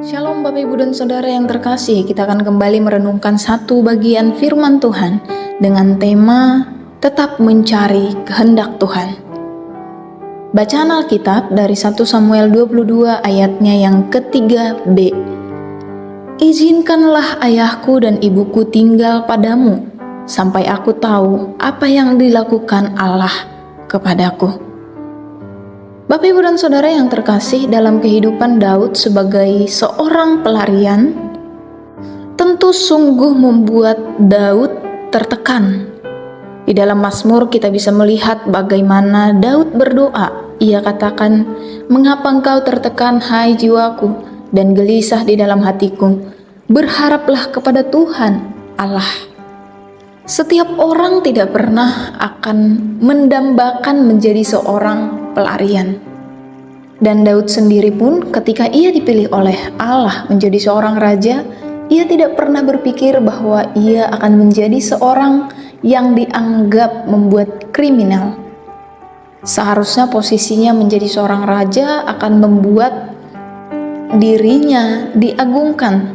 Shalom Bapak Ibu dan Saudara yang terkasih, kita akan kembali merenungkan satu bagian firman Tuhan dengan tema tetap mencari kehendak Tuhan. Bacaan Alkitab dari 1 Samuel 22 ayatnya yang ke-3b. Izinkanlah ayahku dan ibuku tinggal padamu, sampai aku tahu apa yang dilakukan Allah kepadaku. Bapak Ibu dan Saudara yang terkasih, dalam kehidupan Daud sebagai seorang pelarian, tentu sungguh membuat Daud tertekan. Di dalam Mazmur kita bisa melihat bagaimana Daud berdoa. Ia katakan, "Mengapa engkau tertekan, hai jiwaku, dan gelisah di dalam hatiku? Berharaplah kepada Tuhan Allah." Setiap orang tidak pernah akan mendambakan menjadi seorang pelarian. Dan Daud sendiri pun ketika ia dipilih oleh Allah menjadi seorang raja, ia tidak pernah berpikir bahwa ia akan menjadi seorang yang dianggap membuat kriminal. Seharusnya posisinya menjadi seorang raja akan membuat dirinya diagungkan.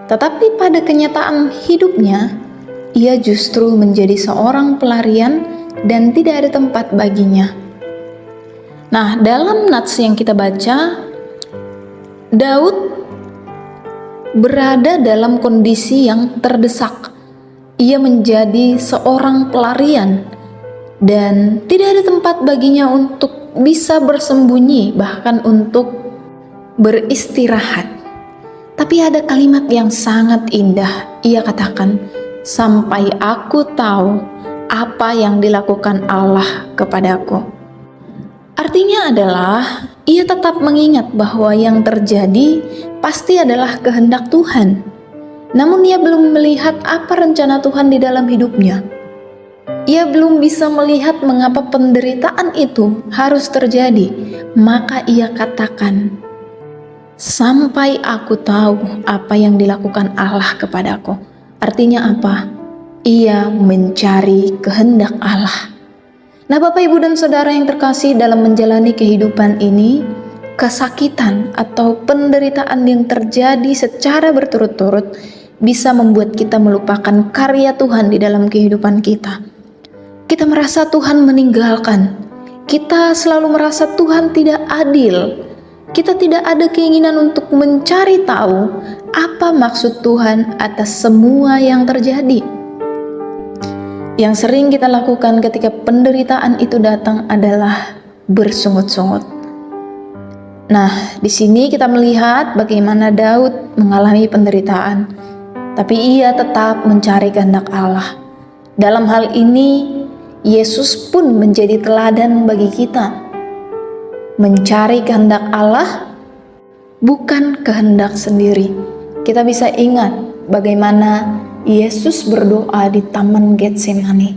Tetapi pada kenyataan hidupnya, ia justru menjadi seorang pelarian dan tidak ada tempat baginya. Nah, dalam nats yang kita baca, Daud berada dalam kondisi yang terdesak. Ia menjadi seorang pelarian dan tidak ada tempat baginya untuk bisa bersembunyi, bahkan untuk beristirahat. Tapi ada kalimat yang sangat indah. Ia katakan, "Sampai aku tahu apa yang dilakukan Allah kepadaku." Artinya adalah ia tetap mengingat bahwa yang terjadi pasti adalah kehendak Tuhan. Namun ia belum melihat apa rencana Tuhan di dalam hidupnya. Ia belum bisa melihat mengapa penderitaan itu harus terjadi. Maka ia katakan, "Sampai aku tahu apa yang dilakukan Allah kepadaku." Artinya apa? Ia mencari kehendak Allah. Nah, Bapak Ibu dan Saudara yang terkasih, dalam menjalani kehidupan ini, kesakitan atau penderitaan yang terjadi secara berturut-turut bisa membuat kita melupakan karya Tuhan di dalam kehidupan kita. Kita merasa Tuhan meninggalkan. Kita selalu merasa Tuhan tidak adil. Kita tidak ada keinginan untuk mencari tahu apa maksud Tuhan atas semua yang terjadi. Yang sering kita lakukan ketika penderitaan itu datang adalah bersungut-sungut. Nah, di sini kita melihat bagaimana Daud mengalami penderitaan, tapi ia tetap mencari kehendak Allah. Dalam hal ini, Yesus pun menjadi teladan bagi kita. Mencari kehendak Allah, bukan kehendak sendiri. Kita bisa ingat bagaimana Yesus berdoa di Taman Getsemani.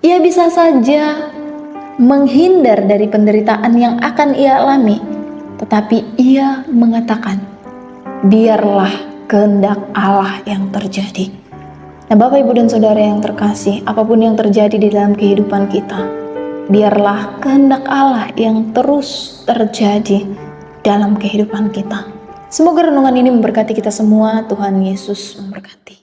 Ia bisa saja menghindar dari penderitaan yang akan ia alami, tetapi ia mengatakan, "Biarlah kehendak Allah yang terjadi." Nah, Bapak Ibu dan Saudara yang terkasih, apapun yang terjadi di dalam kehidupan kita, biarlah kehendak Allah yang terus terjadi dalam kehidupan kita. Semoga renungan ini memberkati kita semua. Tuhan Yesus memberkati.